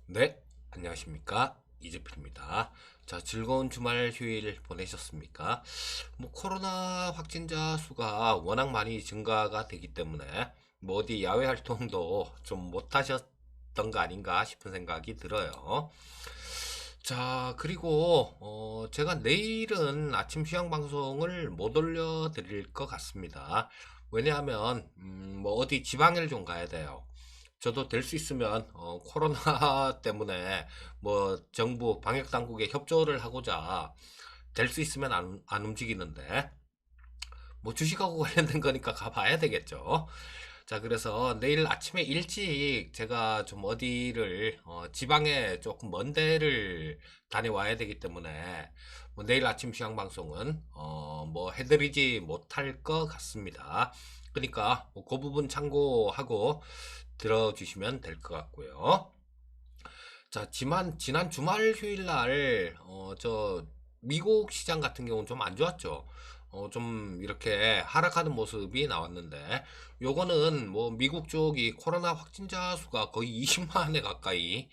네, 안녕하십니까. 이재필입니다. 자, 즐거운 주말 휴일 보내셨습니까? 코로나 확진자 수가 워낙 많이 증가가 되기 때문에, 어디 야외 활동도 좀 못하셨던 거 아닌가 싶은 생각이 들어요. 자, 그리고, 제가 내일은 아침 휴양 방송을 못 올려드릴 것 같습니다. 왜냐하면, 어디 지방을 좀 가야 돼요. 저도 될 수 있으면 코로나 때문에 정부 방역 당국에 협조를 하고자 될 수 있으면 안 움직이는데 주식하고 관련된 거니까 가봐야 되겠죠. 자, 그래서 내일 아침에 일찍 제가 좀 어디를 지방에 조금 먼 데를 다녀와야 되기 때문에 내일 아침 시황 방송은 해드리지 못할 것 같습니다. 그러니까 그 부분 참고하고 들어주시면 될 것 같고요. 자, 지난 주말 휴일 날, 미국 시장 같은 경우는 좀 안 좋았죠. 좀 이렇게 하락하는 모습이 나왔는데, 요거는 미국 쪽이 코로나 확진자 수가 거의 20만에 가까이,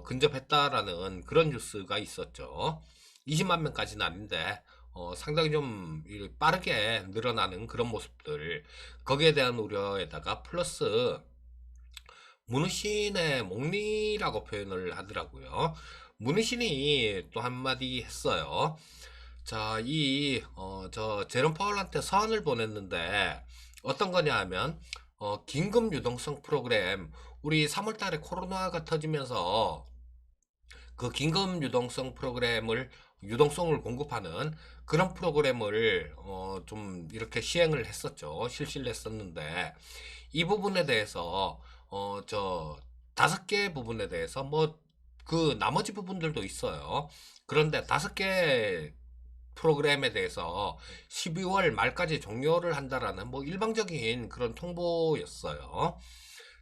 근접했다라는 그런 뉴스가 있었죠. 20만 명까지는 아닌데, 상당히 좀 빠르게 늘어나는 그런 모습들, 거기에 대한 우려에다가 플러스, 문우신의 목리라고 표현을 하더라고요. 문우신이 또 한마디 했어요. 자, 제롬 파월한테 서한을 보냈는데, 어떤 거냐 하면, 긴급 유동성 프로그램, 우리 3월 달에 코로나가 터지면서, 그 긴급 유동성 프로그램을, 유동성을 공급하는 그런 프로그램을, 좀 이렇게 시행을 했었죠. 실시를 했었는데, 이 부분에 대해서 다섯 개 부분에 대해서 그 나머지 부분들도 있어요. 그런데 다섯 개 프로그램에 대해서 12월 말까지 종료를 한다라는 일방적인 그런 통보였어요.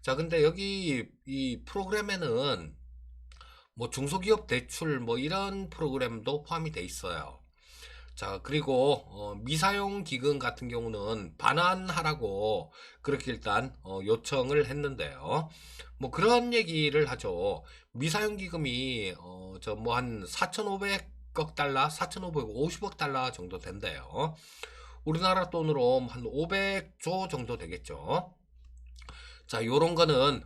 자, 근데 여기 이 프로그램에는 중소기업 대출 이런 프로그램도 포함이 돼 있어요. 자, 그리고 미사용 기금 같은 경우는 반환하라고 그렇게 일단 요청을 했는데요. 그런 얘기를 하죠. 미사용 기금이 한 4,500억 달러, 4,550억 달러 정도 된대요. 우리나라 돈으로 한 500조 정도 되겠죠. 자, 요런 거는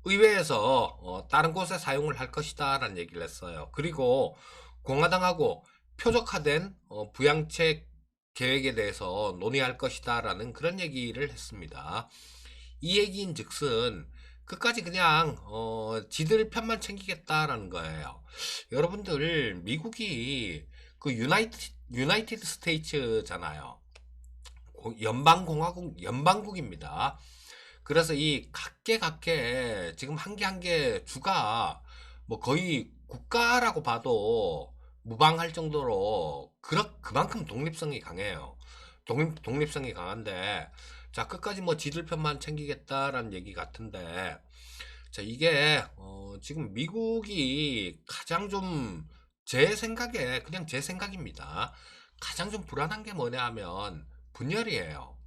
의회에서 다른 곳에 사용을 할 것이다라는 얘기를 했어요. 그리고 공화당하고 표적화된 부양책 계획에 대해서 논의할 것이다라는 그런 얘기를 했습니다. 이 얘기인 즉슨 끝까지 그냥 지들 편만 챙기겠다라는 거예요. 여러분들 미국이 그 유나이티드 스테이츠잖아요. 연방국입니다. 그래서 이 각계 지금 한 개 한 개 주가 거의 국가라고 봐도 무방할 정도로 그만큼 독립성이 강해요. 독립성이 강한데 자, 끝까지 지들 편만 챙기겠다라는 얘기 같은데 자, 이게 지금 미국이 가장 좀 제 생각에 그냥 제 생각입니다. 가장 좀 불안한 게 뭐냐 하면 분열이에요.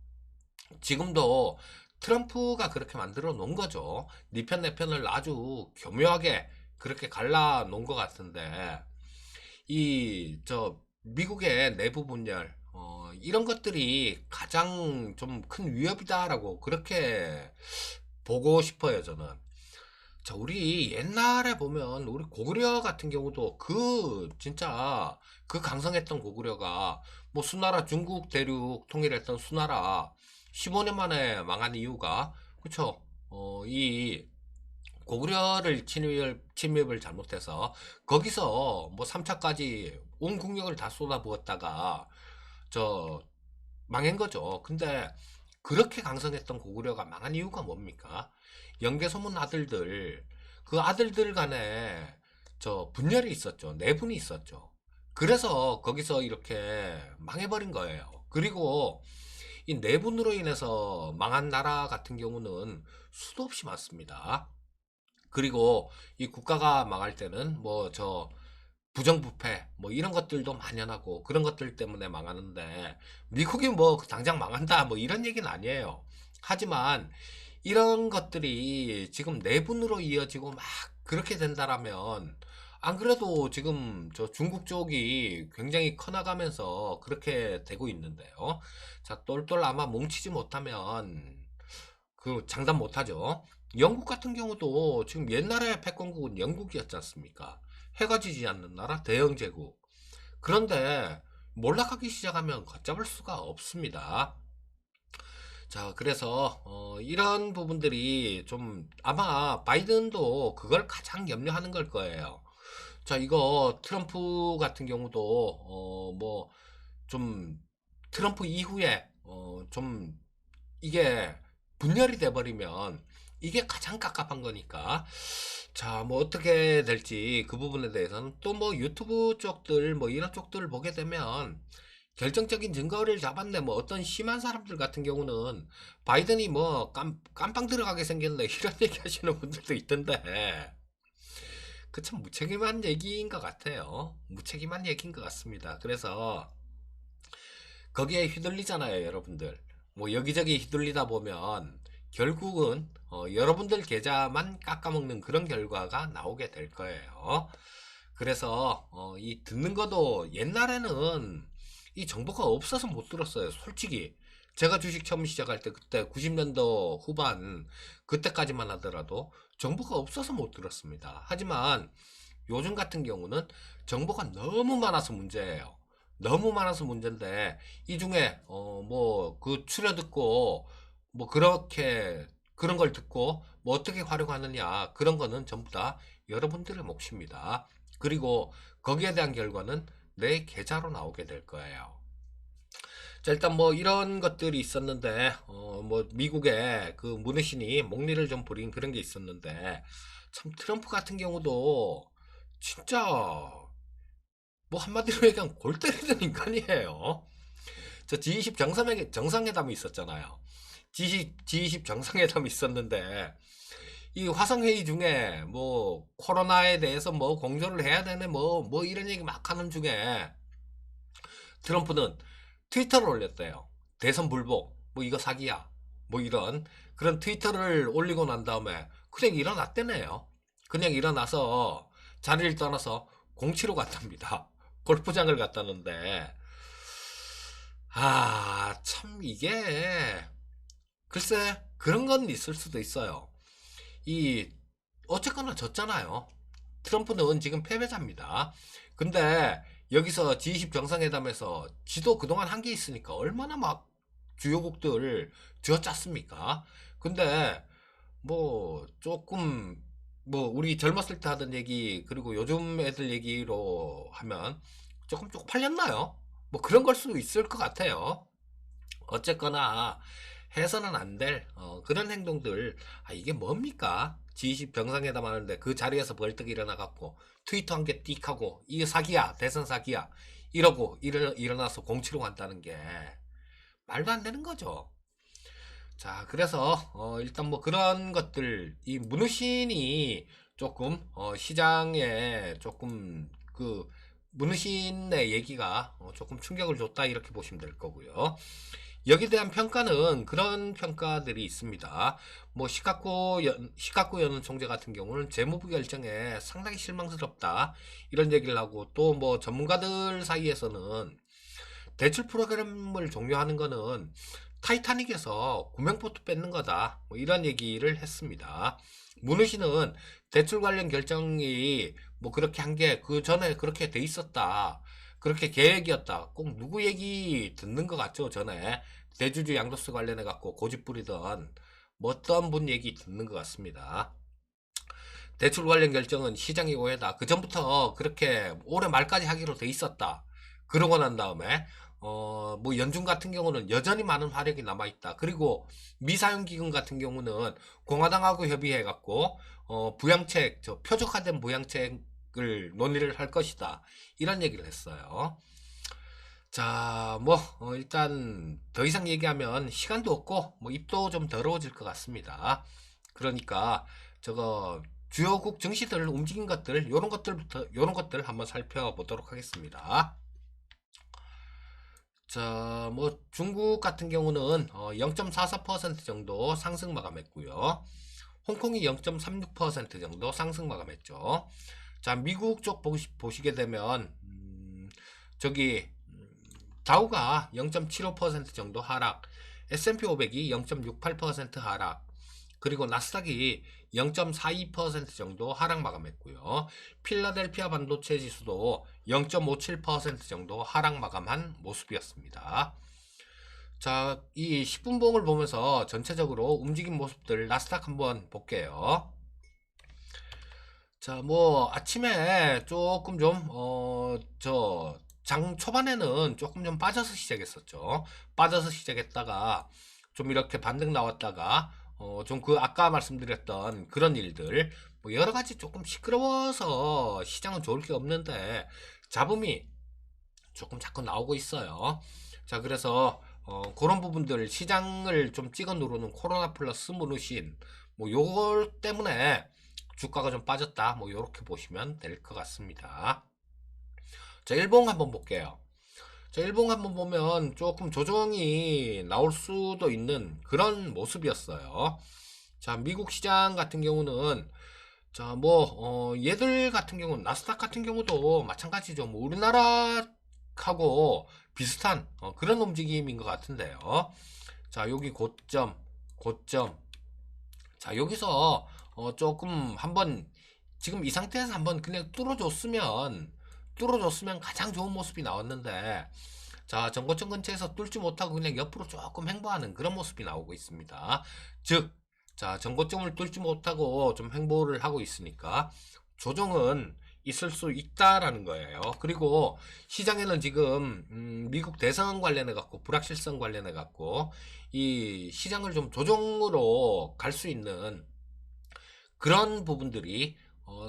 지금도 트럼프가 그렇게 만들어 놓은 거죠. 네 편 내 편을 아주 교묘하게 그렇게 갈라 놓은 것 같은데 미국의 내부 분열 이런 것들이 가장 좀 큰 위협이다라고 그렇게 보고 싶어요, 저는. 자, 우리 옛날에 보면 우리 고구려 같은 경우도 진짜 그 강성했던 고구려가 수나라 중국 대륙 통일했던 수나라 15년 만에 망한 이유가 그쵸? 이 고구려를 침입을 잘못해서 거기서 3차까지 온 국력을 다 쏟아부었다가 저 망한 거죠. 근데 그렇게 강성했던 고구려가 망한 이유가 뭡니까? 영계소문 아들들, 그 아들들 간에 분열이 있었죠. 내분이 있었죠. 그래서 거기서 이렇게 망해버린 거예요. 그리고 이 내분으로 인해서 망한 나라 같은 경우는 수도 없이 많습니다. 그리고 이 국가가 망할 때는 부정부패 이런 것들도 만연하고 그런 것들 때문에 망하는데 미국이 당장 망한다 이런 얘기는 아니에요. 하지만 이런 것들이 지금 내분으로 이어지고 막 그렇게 된다라면 안 그래도 지금 저 중국 쪽이 굉장히 커나가면서 그렇게 되고 있는데요. 자, 똘똘 아마 뭉치지 못하면 그 장담 못하죠. 영국 같은 경우도 지금 옛날에 패권국은 영국이었지 않습니까? 해가 지지 않는 나라 대영제국. 그런데 몰락하기 시작하면 걷잡을 수가 없습니다. 자, 그래서 이런 부분들이 좀 아마 바이든도 그걸 가장 염려하는 걸 거예요. 자, 이거 트럼프 같은 경우도 뭐 좀 트럼프 이후에 좀 이게 분열이 돼버리면 이게 가장 깝깝한 거니까. 자, 뭐 어떻게 될지 그 부분에 대해서는 또 뭐 유튜브 쪽들 뭐 이런 쪽들을 보게 되면 결정적인 증거를 잡았네. 뭐 어떤 심한 사람들 같은 경우는 바이든이 뭐 깜빵 들어가게 생겼네 이런 얘기 하시는 분들도 있던데, 그 참 무책임한 얘기인 것 같아요. 무책임한 얘기인 것 같습니다. 그래서 거기에 휘둘리잖아요, 여러분들. 뭐 여기저기 휘둘리다 보면 결국은 여러분들 계좌만 깎아먹는 그런 결과가 나오게 될 거예요. 그래서 이 듣는 것도 옛날에는 이 정보가 없어서 못 들었어요. 솔직히 제가 주식 처음 시작할 때 그때 90년도 후반 그때까지만 하더라도 정보가 없어서 못 들었습니다. 하지만 요즘 같은 경우는 정보가 너무 많아서 문제예요. 너무 많아서 문제인데 이 중에 뭐 그 추려 듣고 뭐 그렇게 그런 걸 듣고 뭐 어떻게 활용하느냐, 그런 거는 전부 다 여러분들의 몫입니다. 그리고 거기에 대한 결과는 내 계좌로 나오게 될 거예요. 자, 일단 뭐 이런 것들이 있었는데 뭐 미국의 그 문의신이 목리를 좀 부린 그런 게 있었는데, 참 트럼프 같은 경우도 진짜 뭐 한마디로 얘기하면 골 때리는 인간이에요. 저 G20 정상회담이 있었잖아요. G20 정상회담이 있었는데 이 화상회의 중에 뭐 코로나에 대해서 뭐 공조를 해야 되네 뭐 이런 얘기 막 하는 중에 트럼프는 트위터를 올렸대요. 대선 불복, 뭐 이거 사기야, 뭐 이런 그런 트위터를 올리고 난 다음에 그냥 일어났대네요. 그냥 일어나서 자리를 떠나서 공치로 갔답니다. 골프장을 갔다는데, 아, 참 이게 글쎄 그런 건 있을 수도 있어요. 이 어쨌거나 졌잖아요. 트럼프는 지금 패배자입니다. 근데 여기서 G20 정상회담에서 지도 그동안 한 게 있으니까 얼마나 막 주요국들 쥐어짰습니까? 근데 뭐 조금 뭐 우리 젊었을 때 하던 얘기 그리고 요즘 애들 얘기로 하면 조금 쪽팔렸나요? 뭐 그런 걸 수도 있을 것 같아요. 어쨌거나 해서는 안 될 그런 행동들. 아, 이게 뭡니까? G20 정상회담 하는데 그 자리에서 벌떡 일어나갖고 트위터 한 개 띡 하고 이게 사기야, 대선 사기야 이러고 일어나서 공치로 간다는 게 말도 안 되는 거죠. 자, 그래서 일단 뭐 그런 것들, 이 문우신이 조금 시장에 조금 그 문우신의 얘기가 조금 충격을 줬다 이렇게 보시면 될 거고요. 여기에 대한 평가는 그런 평가들이 있습니다. 뭐 시카고 연 총재 같은 경우는 재무부 결정에 상당히 실망스럽다 이런 얘기를 하고, 또 뭐 전문가들 사이에서는 대출 프로그램을 종료하는 거는 타이타닉에서 구명보트 뺏는 거다, 뭐 이런 얘기를 했습니다. 문우 씨는 대출 관련 결정이 뭐 그렇게 한 게 그 전에 그렇게 돼 있었다, 그렇게 계획이었다, 꼭 누구 얘기 듣는 것 같죠. 전에 대주주 양도세 관련해 갖고 고집 부리던 뭐 어떤 분 얘기 듣는 것 같습니다. 대출 관련 결정은 시장의 오해다, 그 전부터 그렇게 올해 말까지 하기로 돼 있었다, 그러고 난 다음에 뭐 연준 같은 경우는 여전히 많은 화력이 남아있다. 그리고 미사용 기금 같은 경우는 공화당하고 협의해갖고 부양책, 저 표적화된 부양책을 논의를 할 것이다, 이런 얘기를 했어요. 자, 뭐 일단 더 이상 얘기하면 시간도 없고 뭐 입도 좀 더러워질 것 같습니다. 그러니까 저거 주요국 증시들 움직인 것들, 요런 것들 한번 살펴보도록 하겠습니다. 자, 뭐 중국 같은 경우는 0.44% 정도 상승 마감했고요. 홍콩이 0.36% 정도 상승 마감했죠. 자, 미국 쪽 보시게 되면 저기 다우가 0.75% 정도 하락, S&P 500이 0.68% 하락, 그리고 나스닥이 0.42% 정도 하락 마감했고요. 필라델피아 반도체 지수도 0.57% 정도 하락 마감한 모습이었습니다. 자, 이 10분봉을 보면서 전체적으로 움직인 모습들 나스닥 한번 볼게요. 자, 뭐 아침에 조금 좀 장 초반에는 조금 좀 빠져서 시작했었죠. 빠져서 시작했다가 좀 이렇게 반등 나왔다가 좀 그 아까 말씀드렸던 그런 일들 뭐 여러 가지 조금 시끄러워서 시장은 좋을 게 없는데 잡음이 조금 자꾸 나오고 있어요. 자, 그래서 그런 부분들 시장을 좀 찍어 누르는 코로나 플러스 무누신 뭐 요걸 때문에 주가가 좀 빠졌다 뭐 요렇게 보시면 될 것 같습니다. 자, 일봉 한번 볼게요. 자, 일봉 한번 보면 조금 조정이 나올 수도 있는 그런 모습이었어요. 자, 미국 시장 같은 경우는 자, 뭐 얘들 같은 경우는 나스닥 같은 경우도 마찬가지죠. 뭐 우리나라하고 비슷한 그런 움직임인 것 같은데요. 자, 여기 고점, 고점. 자, 여기서 조금 한번 지금 이 상태에서 한번 그냥 뚫어줬으면 가장 좋은 모습이 나왔는데 자, 전고점 근처에서 뚫지 못하고 그냥 옆으로 조금 횡보하는 그런 모습이 나오고 있습니다. 즉, 자, 전고점을 뚫지 못하고 좀 횡보를 하고 있으니까 조정은 있을 수 있다라는 거예요. 그리고 시장에는 지금 미국 대선 관련해 갖고 불확실성 관련해 갖고 이 시장을 좀 조정으로 갈 수 있는 그런 부분들이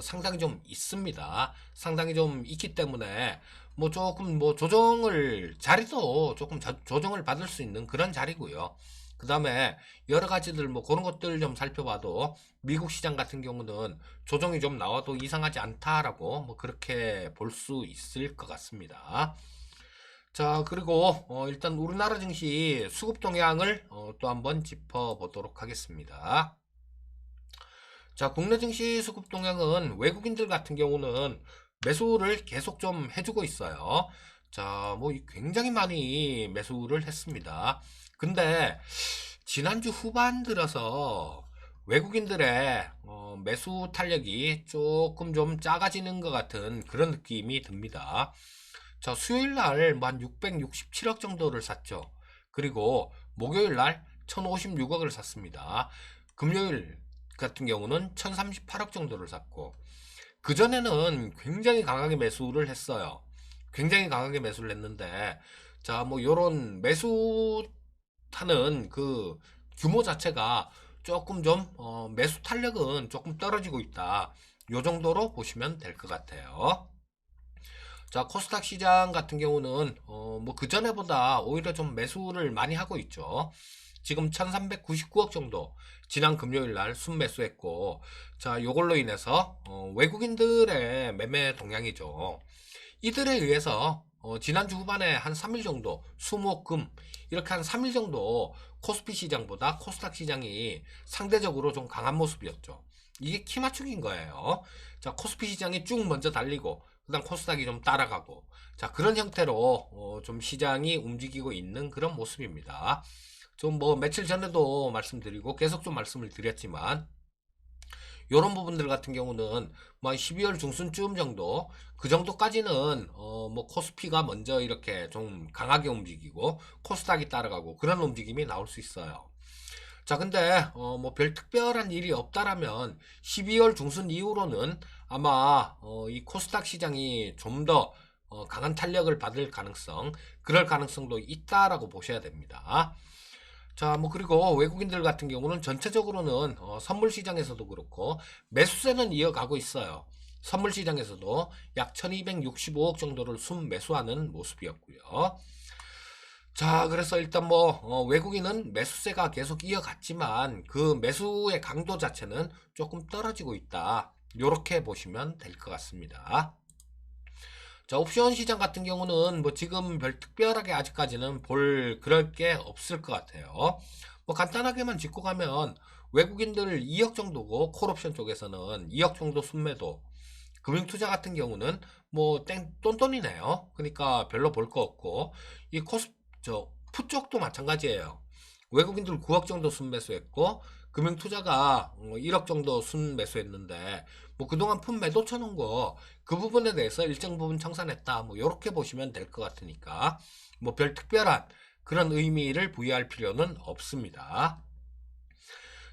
상당히 좀 있습니다. 상당히 좀 있기 때문에 뭐 조금 뭐 조정을 자리도 조금 조정을 받을 수 있는 그런 자리고요. 그 다음에 여러 가지들 뭐 그런 것들 좀 살펴봐도 미국 시장 같은 경우는 조정이 좀 나와도 이상하지 않다라고 뭐 그렇게 볼 수 있을 것 같습니다. 자, 그리고 일단 우리나라 증시 수급 동향을 또 한번 짚어보도록 하겠습니다. 자, 국내 증시 수급 동향은 외국인들 같은 경우는 매수를 계속 좀 해주고 있어요. 자, 뭐 굉장히 많이 매수를 했습니다. 근데 지난주 후반 들어서 외국인들의 매수 탄력이 조금 좀 작아지는 것 같은 그런 느낌이 듭니다. 자, 수요일 날한 667억 정도를 샀죠. 그리고 목요일 날 1056억을 샀습니다. 금요일 같은 경우는 1038억 정도를 샀고, 그전에는 굉장히 강하게 매수를 했어요. 굉장히 강하게 매수를 했는데, 자, 뭐, 요런 매수하는 그 규모 자체가 조금 좀, 매수 탄력은 조금 떨어지고 있다. 요 정도로 보시면 될 것 같아요. 자, 코스닥 시장 같은 경우는 뭐 그전에보다 오히려 좀 매수를 많이 하고 있죠. 지금 1399억 정도 지난 금요일 날 순매수했고, 자, 요걸로 인해서 외국인들의 매매 동향이죠. 이들에 의해서 지난주 후반에 한 3일 정도 수목금 이렇게 한 3일 정도 코스피 시장보다 코스닥 시장이 상대적으로 좀 강한 모습이었죠. 이게 키 맞추기인 거예요. 자, 코스피 시장이 쭉 먼저 달리고 그다음 코스닥이 좀 따라가고 자, 그런 형태로 좀 시장이 움직이고 있는 그런 모습입니다. 좀 뭐 며칠 전에도 말씀드리고 계속 좀 말씀을 드렸지만 요런 부분들 같은 경우는 뭐 12월 중순쯤 정도 그 정도까지는 뭐 코스피가 먼저 이렇게 좀 강하게 움직이고 코스닥이 따라가고 그런 움직임이 나올 수 있어요. 자, 근데 뭐 별 특별한 일이 없다라면 12월 중순 이후로는 아마 이 코스닥 시장이 좀 더 강한 탄력을 받을 가능성, 그럴 가능성도 있다라고 보셔야 됩니다. 자, 뭐 그리고 외국인들 같은 경우는 전체적으로는 선물 시장에서도 그렇고 매수세는 이어가고 있어요. 선물 시장에서도 약 1265억 정도를 순매수하는 모습이었고요. 자, 그래서 일단 뭐 외국인은 매수세가 계속 이어갔지만 그 매수의 강도 자체는 조금 떨어지고 있다. 요렇게 보시면 될 것 같습니다. 자, 옵션 시장 같은 경우는 뭐 지금 별 특별하게 아직까지는 볼 그럴 게 없을 것 같아요. 뭐 간단하게만 짚고 가면 외국인들 2억 정도고 콜옵션 쪽에서는 2억 정도 순매도, 금융투자 같은 경우는 뭐 똔똔이네요. 그러니까 별로 볼 거 없고, 이 풋 쪽도 마찬가지예요. 외국인들 9억 정도 순매수했고 금융투자가 1억 정도 순매수했는데, 뭐 그동안 푼 매도 쳐놓은 거 그 부분에 대해서 일정 부분 청산했다, 뭐 이렇게 보시면 될 것 같으니까 뭐 별 특별한 그런 의미를 부여할 필요는 없습니다.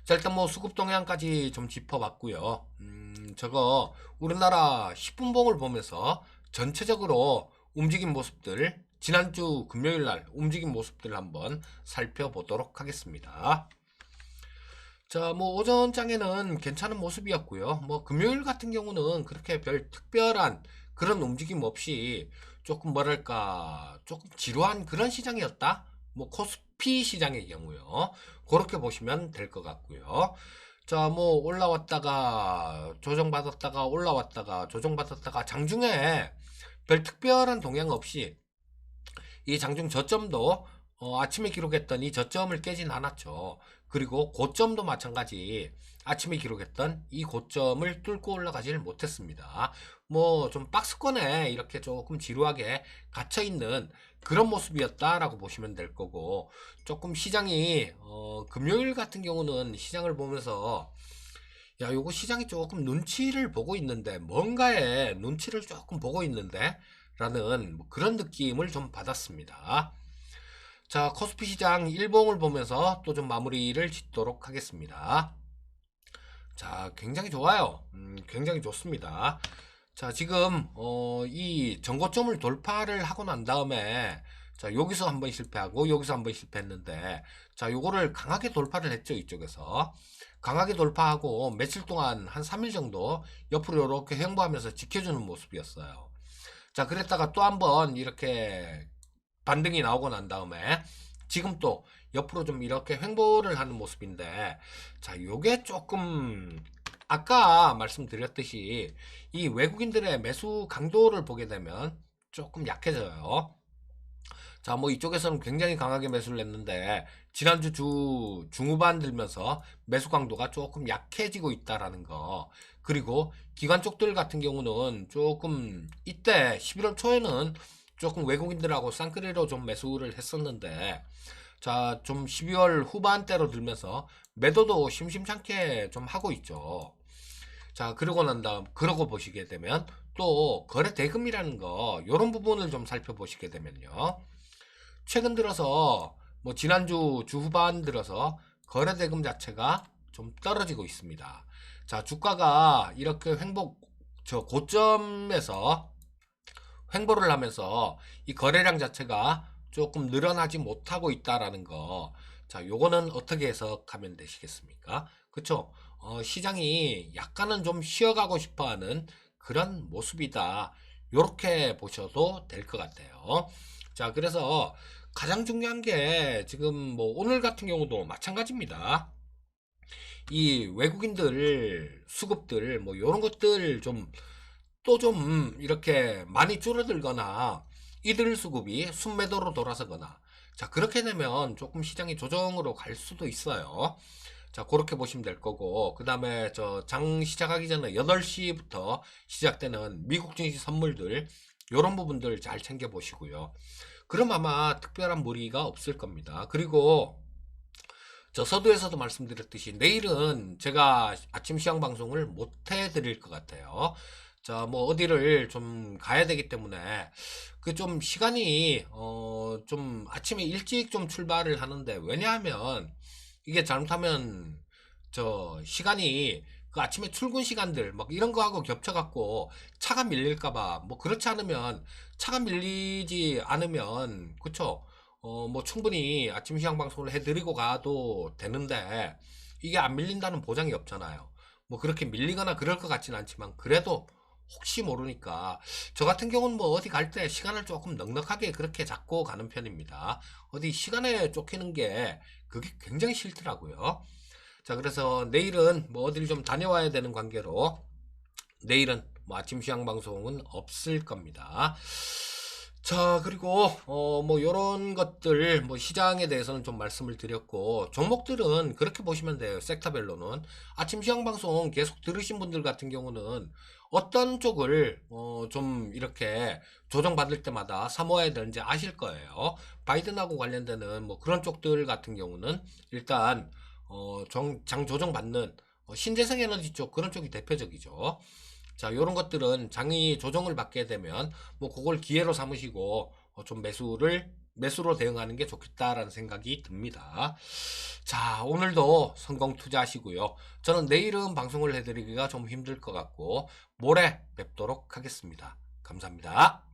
자, 일단 뭐 수급 동향까지 좀 짚어봤고요. 저거 우리나라 10분봉을 보면서 전체적으로 움직인 모습들, 지난주 금요일 날 움직인 모습들을 한번 살펴보도록 하겠습니다. 자, 뭐 오전장에는 괜찮은 모습이었고요. 뭐 금요일 같은 경우는 그렇게 별 특별한 그런 움직임 없이 조금 뭐랄까 조금 지루한 그런 시장이었다. 뭐 코스피 시장의 경우요. 그렇게 보시면 될 것 같고요. 자, 뭐 올라왔다가 조정받았다가 올라왔다가 조정받았다가 장중에 별 특별한 동향 없이 이 장중 저점도 아침에 기록했던 이 저점을 깨진 않았죠. 그리고 고점도 마찬가지 아침에 기록했던 이 고점을 뚫고 올라가지를 못했습니다. 뭐 좀 박스권에 이렇게 조금 지루하게 갇혀있는 그런 모습이었다라고 보시면 될 거고, 조금 시장이 금요일 같은 경우는 시장을 보면서 야, 요거 시장이 조금 눈치를 보고 있는데, 뭔가에 눈치를 조금 보고 있는데 라는 뭐 그런 느낌을 좀 받았습니다. 자, 코스피 시장 일봉을 보면서 또 좀 마무리를 짓도록 하겠습니다. 자, 굉장히 좋아요. 굉장히 좋습니다. 자, 지금 이 전고점을 돌파를 하고 난 다음에, 자, 여기서 한번 실패하고 여기서 한번 실패했는데, 자, 요거를 강하게 돌파를 했죠. 이쪽에서 강하게 돌파하고 며칠 동안 한 3일 정도 옆으로 이렇게 횡보하면서 지켜주는 모습이었어요. 자, 그랬다가 또 한번 이렇게 반등이 나오고 난 다음에 지금 또 옆으로 좀 이렇게 횡보를 하는 모습인데, 자, 요게 조금 아까 말씀드렸듯이 이 외국인들의 매수 강도를 보게 되면 조금 약해져요. 자, 뭐 이쪽에서는 굉장히 강하게 매수를 했는데 지난주 중후반 들면서 매수 강도가 조금 약해지고 있다라는 거. 그리고 기관 쪽들 같은 경우는 조금 이때 11월 초에는 조금 외국인들하고 쌍끌이로 좀 매수를 했었는데, 자, 좀 12월 후반대로 들면서 매도도 심심찮게 좀 하고 있죠. 자, 그러고 난 다음, 그러고 보시게 되면 또 거래 대금이라는 거, 요런 부분을 좀 살펴보시게 되면요. 최근 들어서 뭐 지난주 주후반 들어서 거래 대금 자체가 좀 떨어지고 있습니다. 자, 주가가 이렇게 고점에서 횡보를 하면서 이 거래량 자체가 조금 늘어나지 못하고 있다라는 거. 자, 요거는 어떻게 해석하면 되시겠습니까? 그쵸? 시장이 약간은 좀 쉬어가고 싶어 하는 그런 모습이다. 요렇게 보셔도 될 것 같아요. 자, 그래서 가장 중요한 게 지금 뭐 오늘 같은 경우도 마찬가지입니다. 이 외국인들 수급들 뭐 요런 것들 좀 또 좀 이렇게 많이 줄어들거나 이들 수급이 순매도로 돌아서거나, 자, 그렇게 되면 조금 시장이 조정으로 갈 수도 있어요. 자, 그렇게 보시면 될 거고, 그 다음에 저 장 시작하기 전에 8시부터 시작되는 미국 증시 선물들, 요런 부분들 잘 챙겨 보시고요. 그럼 아마 특별한 무리가 없을 겁니다. 그리고 저 서두에서도 말씀드렸듯이 내일은 제가 아침 시황 방송을 못 해드릴 것 같아요. 자, 뭐 어디를 좀 가야 되기 때문에 그 좀 시간이 좀 아침에 일찍 좀 출발을 하는데, 왜냐하면 이게 잘못하면 저 시간이 그 아침에 출근 시간들 막 이런 거하고 겹쳐갖고 차가 밀릴까봐, 뭐 그렇지 않으면 차가 밀리지 않으면 그쵸, 뭐 충분히 아침 시황 방송을 해드리고 가도 되는데, 이게 안 밀린다는 보장이 없잖아요. 뭐 그렇게 밀리거나 그럴 것 같지는 않지만 그래도 혹시 모르니까 저 같은 경우는 뭐 어디 갈 때 시간을 조금 넉넉하게 그렇게 잡고 가는 편입니다. 어디 시간에 쫓기는 게 그게 굉장히 싫더라고요. 자, 그래서 내일은 뭐 어디를 좀 다녀와야 되는 관계로 내일은 뭐 아침 시황 방송은 없을 겁니다. 자, 그리고 뭐 요런 것들 뭐 시장에 대해서는 좀 말씀을 드렸고, 종목들은 그렇게 보시면 돼요. 섹터별로는 아침 시황 방송 계속 들으신 분들 같은 경우는 어떤 쪽을 좀 이렇게 조정받을 때마다 사모아야 되는지 아실 거예요. 바이든하고 관련되는 뭐 그런 쪽들 같은 경우는 일단 장 조정 받는 신재생 에너지 쪽, 그런 쪽이 대표적이죠. 자, 요런 것들은 장이 조정을 받게 되면 뭐 그걸 기회로 삼으시고 좀 매수로 대응하는 게 좋겠다라는 생각이 듭니다. 자, 오늘도 성공 투자하시고요. 저는 내일은 방송을 해드리기가 좀 힘들 것 같고 모레 뵙도록 하겠습니다. 감사합니다.